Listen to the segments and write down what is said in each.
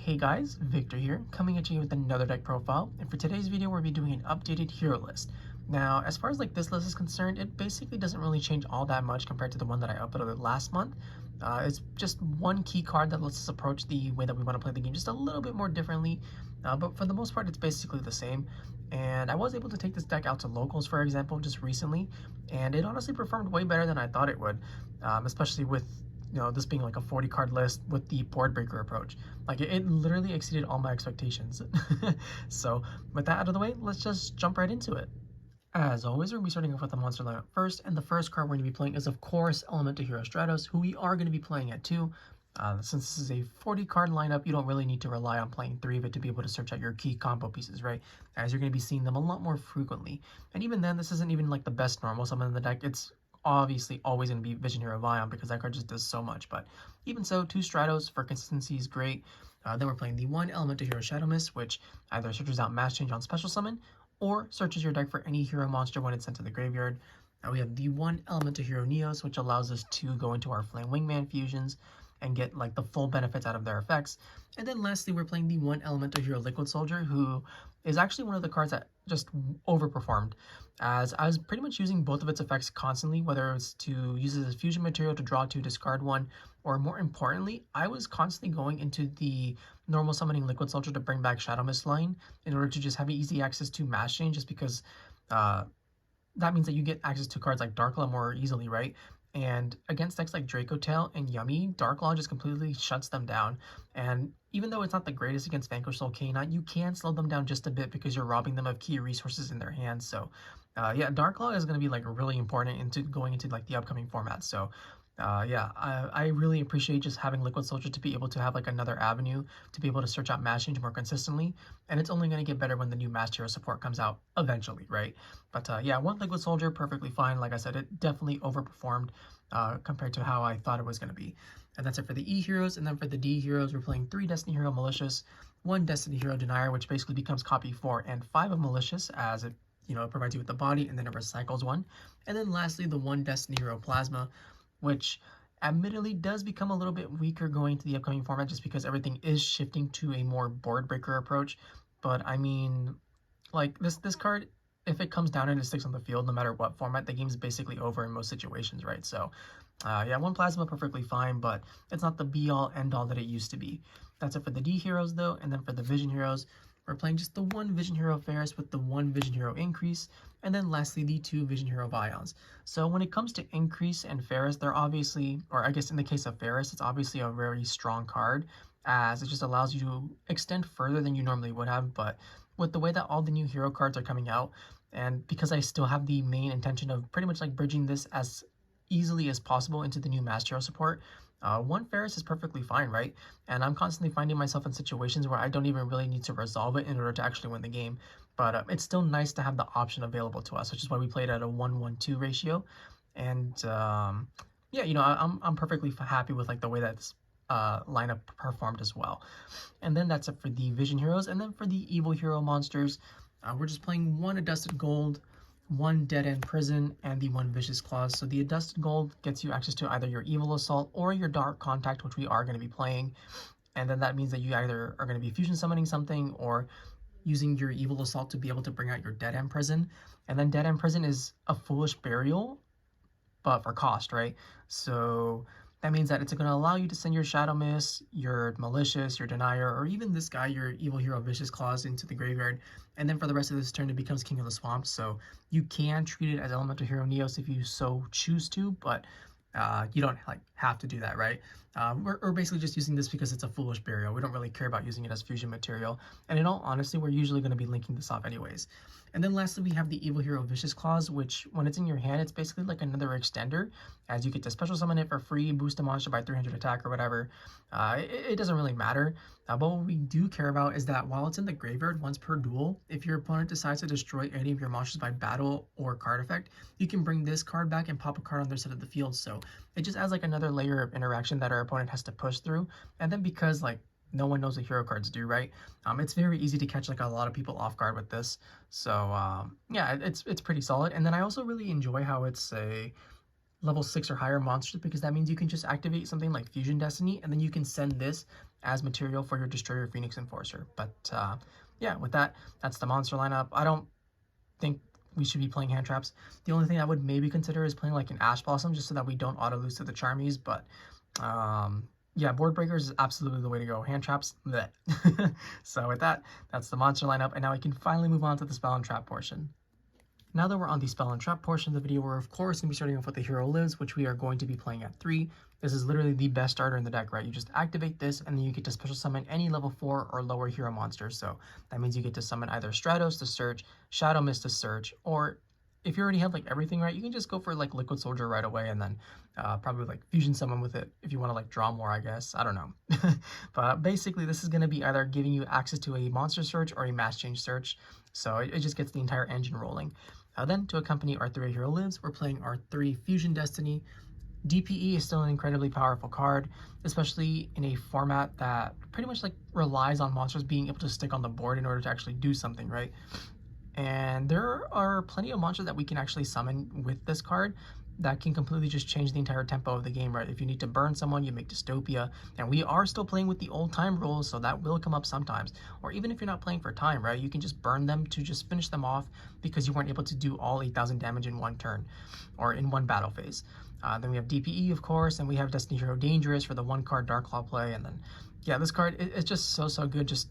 Hey guys, Victor here, coming at you with another deck profile, and for today's video we'll be doing an updated hero list. Now, as far as this list is concerned, it basically doesn't really change all that much compared to the one that I uploaded last month. It's just one key card that lets us approach the way that we want to play the game just a little bit more differently, but for the most part it's basically the same. And I was able to take this deck out to locals, for example, just recently, and it honestly performed way better than I thought it would, especially with this being like a 40 card list with the board breaker approach. It literally exceeded all my expectations. So with that out of the way, let's just jump right into it. As always, we're going to be starting off with the monster lineup first, and the first card we're going to be playing is of course Elemental Hero Stratos, who we are going to be playing at 2. Since this is a 40 card lineup, you don't really need to rely on playing 3 of it to be able to search out your key combo pieces, right? As you're going to be seeing them a lot more frequently. And even then, this isn't even like the best normal summon in the deck. It's obviously always going to be Vision Hero Vyon because that card just does so much, but even so, 2 Stratos for consistency is great. Then we're playing the 1 Elemental Hero Shadow Mist, which either searches out Mass Change on special summon or searches your deck for any hero monster when it's sent to the graveyard. Now we have the 1 Elemental Hero Neos, which allows us to go into our Flame Wingman fusions and get the full benefits out of their effects. And then lastly, we're playing the 1 Elemental Hero Liquid Soldier, who is actually one of the cards that just overperformed, as I was pretty much using both of its effects constantly, whether it's to use it as fusion material to draw 2, discard 1, or more importantly, I was constantly going into the normal summoning Liquid Soldier to bring back Shadow Mist line in order to just have easy access to Mass Change, just because that means that you get access to cards like Darklaw more easily, right? And against decks like Draco Tail and Yummy, Darklaw just completely shuts them down. And even though it's not the greatest against Vanquish Soul Canine, you can slow them down just a bit because you're robbing them of key resources in their hands. So yeah, Darklaw is going to be really important into going into the upcoming format. So yeah, I really appreciate just having Liquid Soldier to be able to have another avenue to be able to search out Mass Change more consistently, and it's only going to get better when the new Mass Hero support comes out eventually, right? But yeah, 1 Liquid Soldier, perfectly fine. Like I said, it definitely overperformed compared to how I thought it was going to be. And that's it for the E heroes. And then for the D heroes, we're playing 3 Destiny Hero Malicious, 1 Destiny Hero Denier, which basically becomes copy 4 and 5 of Malicious, as it it provides you with the body and then it recycles 1. And then lastly, the 1 Destiny Hero Plasma, which admittedly does become a little bit weaker going to the upcoming format just because everything is shifting to a more board breaker approach. But I mean, this card, if it comes down and it sticks on the field, no matter what format, the game's basically over in most situations, right? So yeah, 1 Plasma perfectly fine, but it's not the be-all, end-all that it used to be. That's it for the D heroes though. And then for the Vision heroes, we're playing just the 1 Vision Hero Faris with the 1 Vision Hero Increase, and then lastly the 2 Vision Hero Vyons. So when it comes to Increase and Faris, they're obviously, or I guess in the case of Faris, it's obviously a very strong card, as it just allows you to extend further than you normally would have. But with the way that all the new hero cards are coming out, and because I still have the main intention of pretty much bridging this as easily as possible into the new Master Hero support, 1 Faris is perfectly fine, right? And I'm constantly finding myself in situations where I don't even really need to resolve it in order to actually win the game. But it's still nice to have the option available to us, which is why we played at a 1-1-2 ratio. And yeah, I'm perfectly happy with the way that lineup performed as well. And then that's it for the Vision heroes. And then for the evil hero monsters, we're just playing 1 Adusted Gold, 1 Dead End Prison, and the 1 Vicious Clause. So the Adusted Gold gets you access to either your Evil Assault or your Dark Contact, which we are going to be playing. And then that means that you either are going to be fusion summoning something or using your Evil Assault to be able to bring out your Dead End Prison. And then Dead End Prison is a Foolish Burial, but for cost, right? So that means that it's going to allow you to send your Shadow Mist, your Malicious, your Denier, or even this guy, your Evil Hero Vicious Clause, into the graveyard. And then for the rest of this turn, it becomes King of the Swamp. So you can treat it as Elemental Hero Neos if you so choose to, but you don't have to do that, right? We're basically just using this because it's a Foolish Burial. We don't really care about using it as fusion material. And in all honesty, we're usually going to be linking this off anyways. And then lastly, we have the Evil Hero Vicious Clause, which when it's in your hand, it's basically another extender, as you get to special summon it for free, boost a monster by 300 attack or whatever. It doesn't really matter. But what we do care about is that while it's in the graveyard once per duel, if your opponent decides to destroy any of your monsters by battle or card effect, you can bring this card back and pop a card on their side of the field. So it just adds another layer of interaction that our opponent has to push through. And then because no one knows what hero cards do, right? It's very easy to catch a lot of people off guard with this. So yeah, it's pretty solid. And then I also really enjoy how it's a level 6 or higher monster, because that means you can just activate something like Fusion Destiny, and then you can send this as material for your Destroyer Phoenix Enforcer. But yeah, with that, that's the monster lineup. I don't think we should be playing hand traps. The only thing I would maybe consider is playing like an Ash Blossom, just so that we don't auto lose to the Charmies. But yeah, board breakers is absolutely the way to go. Hand traps, bleh. So with that, that's the monster lineup, and now we can finally move on to the spell and trap portion. Now that we're on the spell and trap portion of the video, we're of course going to be starting off with the Hero Lives, which we are going to be playing at 3. This is literally the best starter in the deck, right? You just activate this, and then you get to special summon any level 4 or lower hero monsters. So that means you get to summon either Stratos to search, Shadow Mist to search, or if you already have like everything right, you can just go for like Liquid Soldier right away, and then probably like fusion summon with it if you want to like draw more, I guess. I don't know. But basically, this is going to be either giving you access to a monster search or a mass change search. So it just gets the entire engine rolling. Then, to accompany our 3 Hero Lives, we're playing our 3 Fusion Destiny. DPE is still an incredibly powerful card, especially in a format that pretty much like relies on monsters being able to stick on the board in order to actually do something, right? And there are plenty of monsters that we can actually summon with this card that can completely just change the entire tempo of the game, right? If you need to burn someone, you make Dystopia, and we are still playing with the old time rules, so that will come up sometimes. Or even if you're not playing for time, right? You can just burn them to just finish them off because you weren't able to do all 8,000 damage in one turn or in one battle phase. Then we have DPE, of course, and we have Destiny Hero Dangerous for the 1-card Dark Claw play, and then, yeah, this card, it's just so good. Just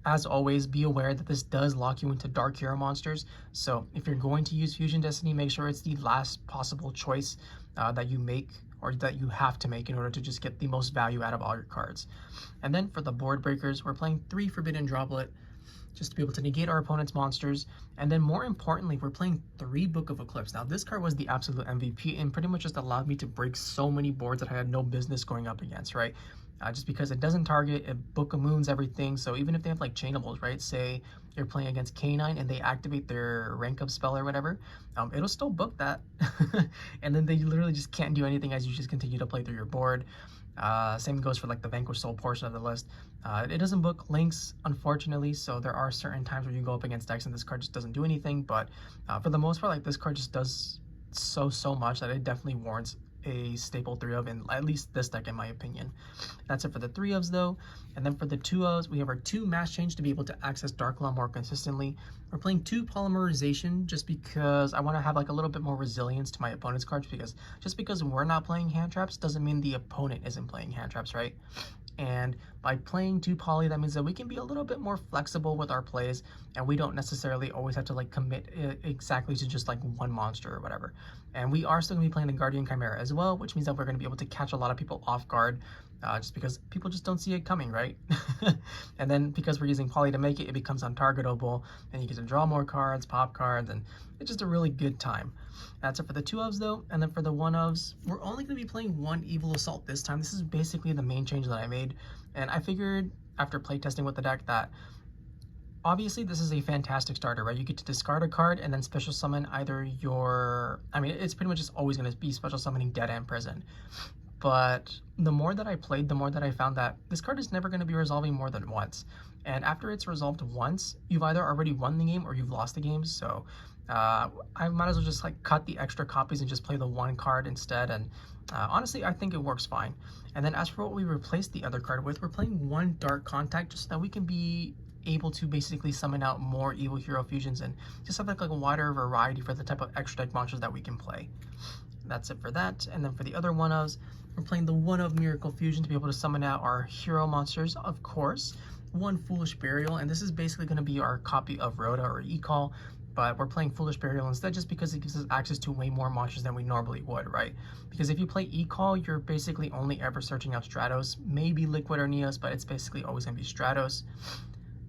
as always, be aware that this does lock you into dark hero monsters. So if you're going to use Fusion Destiny, make sure it's the last possible choice that you make, or that you have to make in order to just get the most value out of all your cards. And then for the board breakers, we're playing 3 Foribidden Droplet just to be able to negate our opponent's monsters. And then more importantly, we're playing 3 Book of Eclipse. Now this card was the absolute MVP and pretty much just allowed me to break so many boards that I had no business going up against, right? Just because it doesn't target, it Book of Moons everything. So even if they have like chainables, right? Say you're playing against K9 and they activate their rank up spell or whatever, it'll still book that. And then they literally just can't do anything as you just continue to play through your board. Same goes for like the Vanquish Soul portion of the list. It doesn't book links, unfortunately, so there are certain times where you go up against decks and this card just doesn't do anything, but for the most part, like this card just does so much that it definitely warrants a staple 3 of in at least this deck, in my opinion. That's it for the 3 ofs though. And then for the 2 ofs, we have our 2 mass change to be able to access Dark Claw more consistently. We're playing 2 Polymerization just because I want to have like a little bit more resilience to my opponent's cards, because just because we're not playing hand traps doesn't mean the opponent isn't playing hand traps, right? And by playing 2 poly, that means that we can be a little bit more flexible with our plays, and we don't necessarily always have to like commit exactly to just like one monster or whatever. And we are still going to be playing the Guardian Chimera as well, which means that we're going to be able to catch a lot of people off guard, just because people just don't see it coming, right? And then because we're using poly to make it, it becomes untargetable, and you get to draw more cards, pop cards, and it's just a really good time. That's it for the 2 ofs though. And then for the 1 ofs, we're only going to be playing 1 Evil Assault this time. This is basically the main change that I made, and I figured after playtesting with the deck that obviously this is a fantastic starter, right? You get to discard a card and then special summon either your, I mean, it's pretty much just always going to be special summoning Dead End Prison. But the more that I played, the more that I found that this card is never going to be resolving more than once. And after it's resolved once, you've either already won the game or you've lost the game. So I might as well just like cut the extra copies and just play the 1 card instead. And honestly, I think it works fine. And then as for what we replaced the other card with, we're playing 1 Dark Contact just so that we can be able to basically summon out more evil hero fusions and just have like a wider variety for the type of extra deck monsters that we can play. That's it for that. And then for the other 1-ofs, we're playing the 1-of Miracle Fusion to be able to summon out our hero monsters, of course. 1 Foolish Burial, and this is basically going to be our copy of Rhoda or E-Call, but we're playing Foolish Burial instead just because it gives us access to way more monsters than we normally would, right? Because if you play E-Call, you're basically only ever searching out Stratos, maybe Liquid or Neos, but it's basically always going to be Stratos.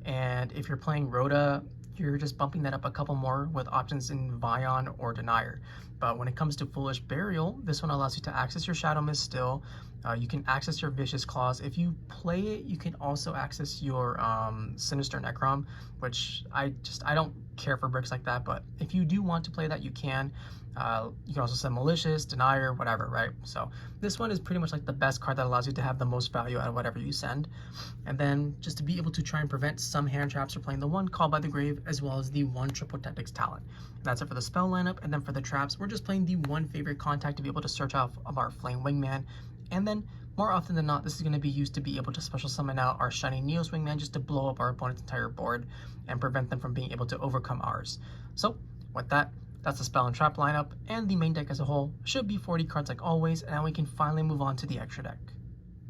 And if you're playing Rhoda, you're just bumping that up a couple more with options in Vyon or Denier. But when it comes to Foolish Burial, this one allows you to access your Shadow Mist still. You can access your Viscious Claws. If you play it, you can also access your Sinister Necrom, which I don't care for bricks like that, but if you do want to play that, you can. You can also send Malicious, Denier, whatever, right? So this one is pretty much like the best card that allows you to have the most value out of whatever you send. And then just to be able to try and prevent some hand traps, we're playing the 1 Call by the Grave as well as the 1 Triple Tactics Talent. That's it for the spell lineup. And then for the traps, we're just playing the 1 Favorite Contact to be able to search off of our Flame Wingman. And then More often than not, this is going to be used to be able to special summon out our Shiny Neos Wingman just to blow up our opponent's entire board and prevent them from being able to overcome ours. So, with that, that's the spell and trap lineup, and the main deck as a whole should be 40 cards like always, and now we can finally move on to the extra deck.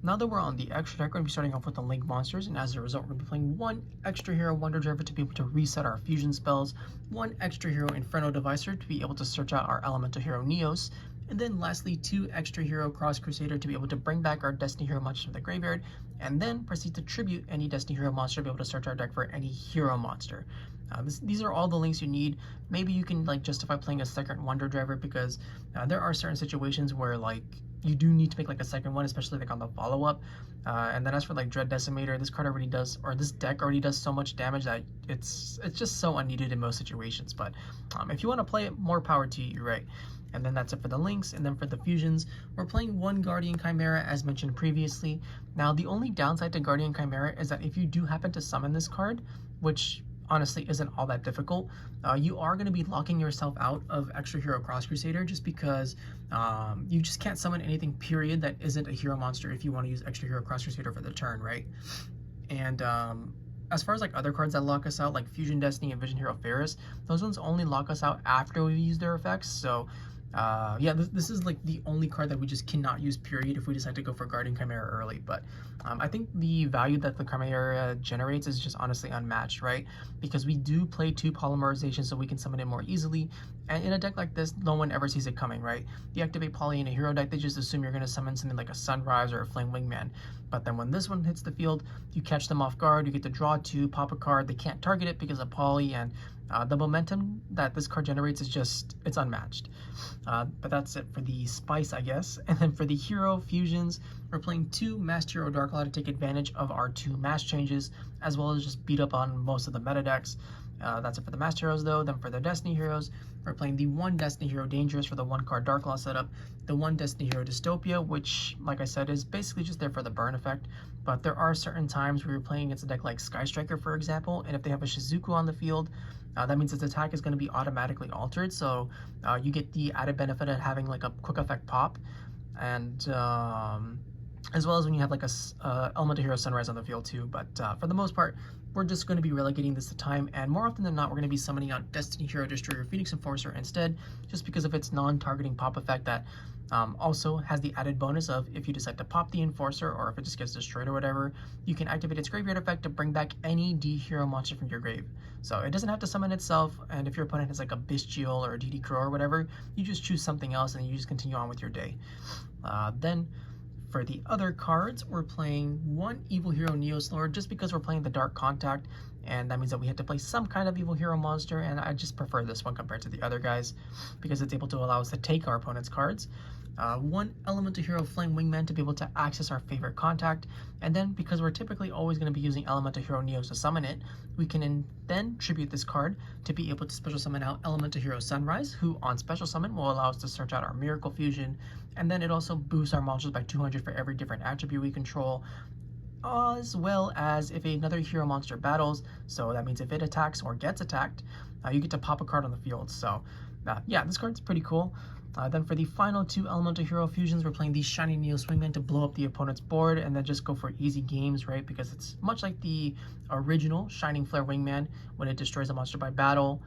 Now that we're on the extra deck, we're going to be starting off with the Link monsters, and as a result, we're going to be playing one extra hero Wonder Driver to be able to reset our fusion spells, one extra hero Infernal Devicer to be able to search out our elemental hero Neos, and then lastly, two extra hero Cross Crusader to be able to bring back our Destiny Hero monsters from the graveyard, and then proceed to tribute any Destiny Hero monster to be able to search our deck for any hero monster. These are all the links you need. Maybe you can like justify playing a second Wonder Driver because there are certain situations where like you do need to make like a second one, especially like on the follow-up. And then as for like Dread Decimator, this card already does, or this deck already does so much damage that it's just so unneeded in most situations. But if you want to play it, more power to you, right? And then that's it for the links. And then for the fusions, we're playing one Guardian Chimera as mentioned previously. Now the only downside to Guardian Chimera is that if you do happen to summon this card, which honestly isn't all that difficult, you are going to be locking yourself out of extra hero Cross Crusader just because you just can't summon anything period that isn't a hero monster if you want to use extra hero Cross Crusader for the turn, right? And as far as like other cards that lock us out, like Fusion Destiny and Vision Hero Faris, those ones only lock us out after we use their effects. So yeah, this is like the only card that we just cannot use period if we decide to go for Guardian Chimera early. But I think the value that the Chimera generates is just honestly unmatched, right? Because we do play 2 Polymerization so we can summon it more easily, and in a deck like this no one ever sees it coming, right? You activate Poly in a hero deck, they just assume you're going to summon something like a Sunrise or a Flame Wingman, but then when this one hits the field, you catch them off guard, you get to draw 2, pop a card, they can't target it because of Poly, and the momentum that this card generates is just, it's unmatched. But that's it for the spice, I guess. And then for the hero fusions, we're playing 2 Masked Hero Dark Law to take advantage of our 2 mass changes, as well as just beat up on most of the meta decks. That's it for the Masked Heroes though. Then for the Destiny Heroes, we're playing the 1 Destiny Hero Dangerous for the 1 card Dark Law setup, the 1 Destiny Hero Dystopia, which, like I said, is basically just there for the burn effect. But there are certain times where you're playing against a deck like Sky Striker, for example, and if they have a Shizuku on the field, that means its attack is going to be automatically altered, so you get the added benefit of having like a quick effect pop, and as well as when you have like a Elemental Hero Sunrise on the field too. But for the most part, we're just going to be relegating this to time, and more often than not, we're going to be summoning out Destiny Hero Destroyer Phoenix Enforcer instead, just because of its non-targeting pop effect that also has the added bonus of if you decide to pop the Enforcer, or if it just gets destroyed or whatever, you can activate its graveyard effect to bring back any D hero monster from your grave. So it doesn't have to summon itself, and if your opponent has like a Bestial or a DD Crow or whatever, you just choose something else and you just continue on with your day. Then for the other cards, we're playing 1 Evil Hero Neos Lord just because we're playing the Dark Contact, and that means that we had to play some kind of Evil Hero monster, and I just prefer this one compared to the other guys because it's able to allow us to take our opponent's cards. 1 Elemental Hero Flame Wingman to be able to access our favorite contact, and then because we're typically always going to be using Elemental Hero Neos to summon it, we can then tribute this card to be able to special summon out Elemental Hero Sunrise, who on special summon will allow us to search out our Miracle Fusion, and then it also boosts our monsters by 200 for every different attribute we control, as well as if another hero monster battles, so that means if it attacks or gets attacked, you get to pop a card on the field. So yeah, this card's pretty cool. Then for the final 2 Elemental Hero fusions, we're playing the Shiny Neos Wingman to blow up the opponent's board and then just go for easy games, right? Because it's much like the original Shining Flare Wingman when it destroys a monster by battle,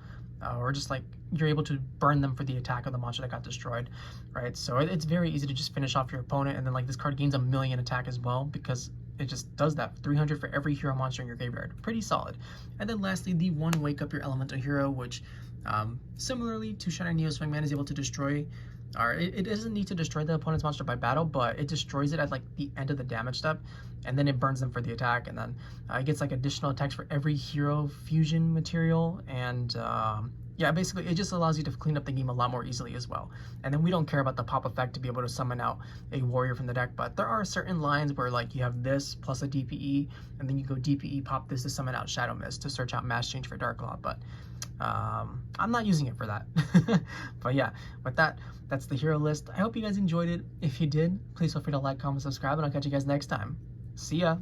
or just like you're able to burn them for the attack of the monster that got destroyed, right? So it's very easy to just finish off your opponent, and then like this card gains 1,000,000 attack as well because it just does that. 300 for every hero monster in your graveyard. Pretty solid. And then lastly, the 1 Wake Up Your Elemental Hero, which similarly to Shiny Neos Wingman is able to destroy, or it doesn't need to destroy the opponent's monster by battle, but it destroys it at like the end of the damage step, and then it burns them for the attack, and then it gets like additional attacks for every hero fusion material, and yeah, basically it just allows you to clean up the game a lot more easily as well. And then we don't care about the pop effect to be able to summon out a warrior from the deck, but there are certain lines where like you have this plus a DPE, and then you go DPE pop this to summon out Shadow Mist to search out Mass Change for Dark Law, but I'm not using it for that. But yeah, with that, that's the hero list. I hope you guys enjoyed it. If you did, please feel free to like, comment, subscribe, and I'll catch you guys next time. See ya!